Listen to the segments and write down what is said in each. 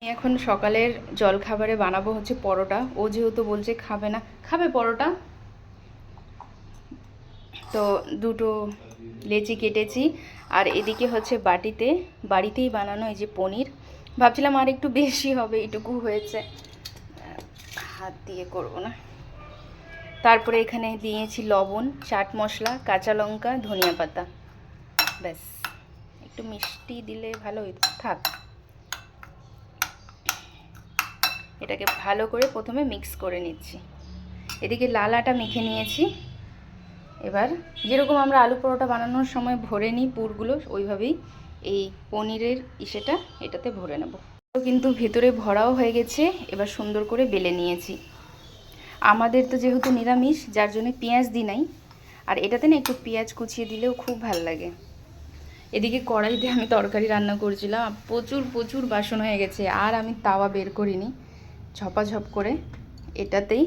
এখন সকালের জলখাবারে বানাবো হচ্ছে পরোটা। ও যেহেতু বলছে খাবে না, খাবে পরোটা, তো দুটো লেচি কেটেছি। আর এদিকে হচ্ছে বাড়িতেই বানানো এই যে পনির। ভাবছিলাম আর একটু বেশি হবে, এটুকু হয়েছে, হাত দিয়ে করব না। তারপরে এখানে দিয়েছি লবণ, চাট মশলা, কাঁচা লঙ্কা, ধনিয়া পাতা, ব্যাস। একটু মিষ্টি দিলে ভালো থাক। এটাকে ভালো করে প্রথমে মিক্স করে নিচ্ছি। এদিকে লাল আটা মেখে নিয়েছি। এবার যেরকম আমরা আলু পরোটা বানানোর সময় ভরে নিই পুরগুলো, ওইভাবেই এই পনিরের ইসেটা এটাতে ভরে নেব। কিন্তু ভেতরে ভরাও হয়ে গেছে। এবার সুন্দর করে বেলে নিয়েছি। আমাদের তো যেহেতু নিরামিষ, যার জন্য পেঁয়াজ দিই নাই। আর এটাতে না একটু পেঁয়াজ কুচিয়ে দিলেও খুব ভাল লাগে। এদিকে কড়াইতে আমি তরকারি রান্না করছিলাম, প্রচুর বাসন হয়ে গেছে। আর আমি তাওয়া বের করিনি, ঝপাঝপ করে এটাতেই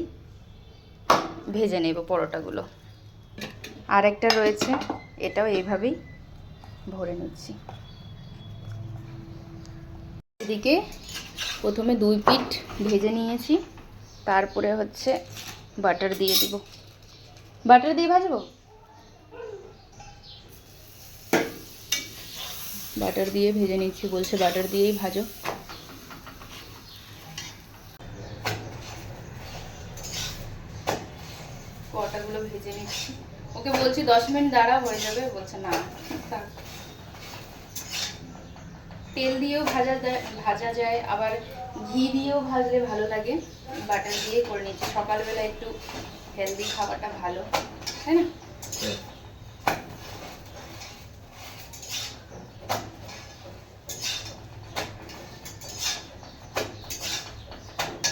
ভেজে নেব পরোটাগুলো। আর একটা রয়েছে, এটাও এইভাবেই ভরে নিচ্ছি। এদিকে প্রথমে 2 পিঠ ভেজে নিয়েছি, তারপরে হচ্ছে বাটার দিয়ে দিব। বাটার দিয়ে ভাজবো, বাটার দিয়ে ভেজে নিচ্ছি। বলছে বাটার দিয়েই ভাজো। পরোটাগুলো ভেজে নিচ্ছি। ওকে বলছি 10 মিনিট দাঁড়া, হয়ে যাবে। বলছে না থাক। তেল দিয়েও ভাজা যায়, আবার ঘি দিয়েও ভাজলে ভালো লাগে। বাটার দিয়ে করে নিচ্ছি। সকালবেলা একটু হেলদি খাওয়াটা ভালো, তাই না?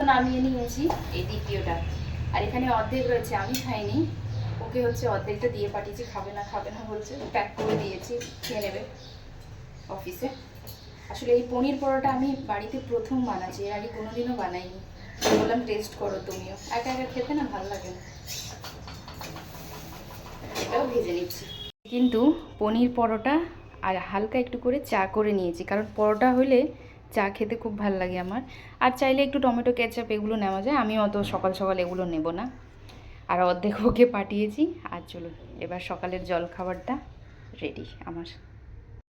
নামিয়ে নিয়েছি এই দ্বিতীয়টা। আর এখানে অর্ধেক রয়েছে, আমি খাইনি। ওকে হচ্ছে অর্ধেকটা দিয়ে পাঠিয়েছি। খাবে না বলছে, প্যাক করে দিয়েছি, খেয়ে নেবে অফিসে। আসলে এই পনির পরোটা আমি বাড়িতে প্রথম বানাচ্ছি, এর আগে কোনোদিনও বানাইনি। বললাম টেস্ট করো তুমিও, একা একা খেতে না ভালো লাগে না। এটাও ভেজে নিচ্ছি। কিন্তু পনির পরোটা আর হালকা একটু করে চা করে নিয়েছি, কারণ পরোটা হলে চা খেতে খুব ভালো লাগে আমার। আর চাইলে একটু টমেটো কেচাপ এগুলো নেওয়া যায়, আমি অত সকাল সকাল এগুলো নেব না। আর অর্ধেক ওকে পাঠিয়েছি। আর চলুন এবার সকালের জলখাবারটা রেডি আমার।